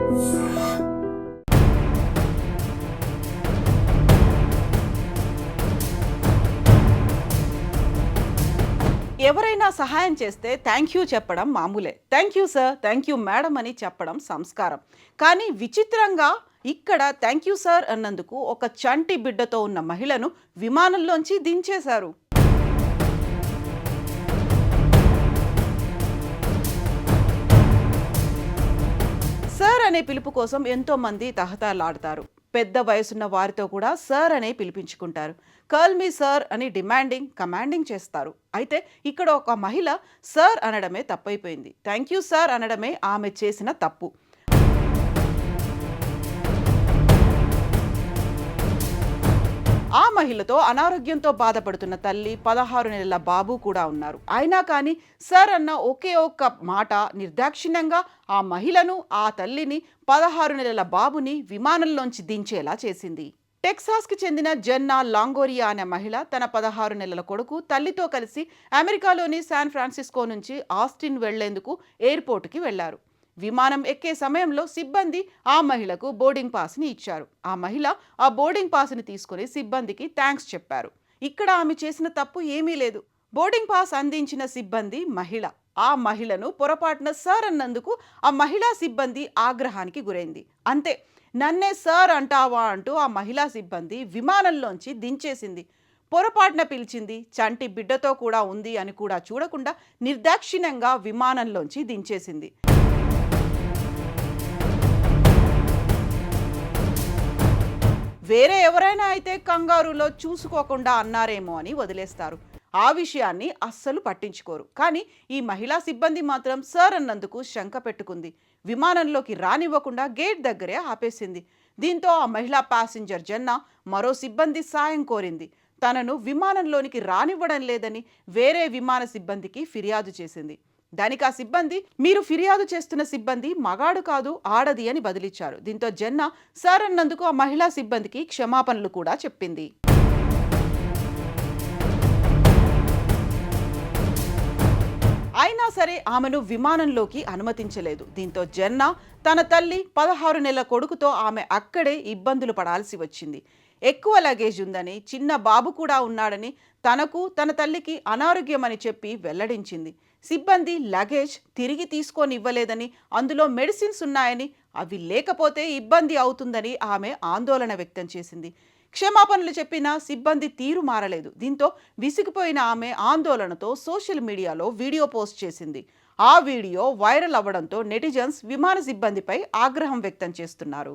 ఎవరైనా సహాయం చేస్తే థ్యాంక్ యూ చెప్పడం మామూలే. Thank you sir, thank you madam అని చెప్పడం సంస్కారం. కానీ విచిత్రంగా ఇక్కడ థ్యాంక్ యూ సార్ అన్నందుకు ఒక చంటి బిడ్డతో ఉన్న మహిళను విమానంలోంచి దించేశారు. సార్ అనే పిలుపు కోసం ఎంతో మంది తహతలాడతారు. పెద్ద వయసున్న వారితో కూడా సార్ అనే పిలిపించుకుంటారు. కాల్ మీ సార్ అని కమాండింగ్ చేస్తారు. అయితే ఇక్కడ ఒక మహిళ సార్ అనడమే తప్పైపోయింది. థ్యాంక్ యూ సార్ అనడమే ఆమె చేసిన తప్పు. ఆ మహిళతో అనారోగ్యంతో బాధపడుతున్న తల్లి, 16 నెలల బాబు కూడా ఉన్నారు. అయినా కానీ సార్ అన్న ఒకే ఒక్క మాట నిర్దాక్షిణ్యంగా ఆ మహిళను, ఆ తల్లిని, 16 నెలల బాబుని విమానంలోంచి దించేలా చేసింది. టెక్సాస్కి చెందిన జెన్నా లాంగోరియా అనే మహిళ తన 16 నెలల కొడుకు, తల్లితో కలిసి అమెరికాలోని శాన్ ఫ్రాన్సిస్కో నుంచి ఆస్టిన్ వెళ్లేందుకు ఎయిర్పోర్టుకి వెళ్లారు. విమానం ఎక్కే సమయంలో సిబ్బంది ఆ మహిళకు బోర్డింగ్ పాస్ని ఇచ్చారు. ఆ మహిళ ఆ బోర్డింగ్ పాస్ని తీసుకుని సిబ్బందికి థ్యాంక్స్ చెప్పారు. ఇక్కడ ఆమె చేసిన తప్పు ఏమీ లేదు. బోర్డింగ్ పాస్ అందించిన సిబ్బంది మహిళ. ఆ మహిళను పొరపాటున సార్ అన్నందుకు ఆ మహిళా సిబ్బంది ఆగ్రహానికి గురైంది. అంతే, నన్నే సార్ అంటావా అంటూ ఆ మహిళా సిబ్బంది విమానంలోంచి దించేసింది. పొరపాటున పిలిచింది, చంటి బిడ్డతో కూడా ఉంది అని కూడా చూడకుండా నిర్దాక్షిణ్యంగా విమానంలోంచి దించేసింది. వేరే ఎవరైనా అయితే కంగారులో చూసుకోకుండా అన్నారేమో అని వదిలేస్తారు. ఆ విషయాన్ని అస్సలు పట్టించుకోరు. కానీ ఈ మహిళా సిబ్బంది మాత్రం సార్ అన్నందుకు శంక పెట్టుకుంది. విమానంలోకి రానివ్వకుండా గేట్ దగ్గరే ఆపేసింది. దీంతో ఆ మహిళా ప్యాసింజర్ జెన్నా మరో సిబ్బంది సాయం కోరింది. తనను విమానంలోనికి రానివ్వడం లేదని వేరే విమాన సిబ్బందికి ఫిర్యాదు చేసింది. దానికి ఆ సిబ్బంది, మీరు ఫిర్యాదు చేస్తున్న సిబ్బంది మగాడు కాదు, ఆడది అని బదిలిచ్చారు. దీంతో జెన్నా సార్ అన్నందుకు ఆ మహిళా సిబ్బందికి క్షమాపణలు కూడా చెప్పింది. అయినా సరే ఆమెను విమానంలోకి అనుమతించలేదు. దీంతో జెన్నా తన తల్లి, 16 నెలల కొడుకుతో ఆమె అక్కడే ఇబ్బందులు పడాల్సి వచ్చింది. ఎక్కువ లగేజ్ ఉందని, చిన్న బాబు కూడా ఉన్నాడని, తనకు తన తల్లికి అనారోగ్యం అని చెప్పి వెల్లడించింది. సిబ్బంది లగేజ్ తిరిగి తీసుకొనివ్వలేదని, అందులో మెడిసిన్స్ ఉన్నాయని, అవి లేకపోతే ఇబ్బంది అవుతుందని ఆమె ఆందోళన వ్యక్తం చేసింది. క్షమాపణలు చెప్పినా సిబ్బంది తీరు మారలేదు. దీంతో విసిగిపోయిన ఆమె ఆందోళనతో సోషల్ మీడియాలో వీడియో పోస్ట్ చేసింది. ఆ వీడియో వైరల్ అవ్వడంతో నెటిజన్స్ విమాన సిబ్బందిపై ఆగ్రహం వ్యక్తం చేస్తున్నారు.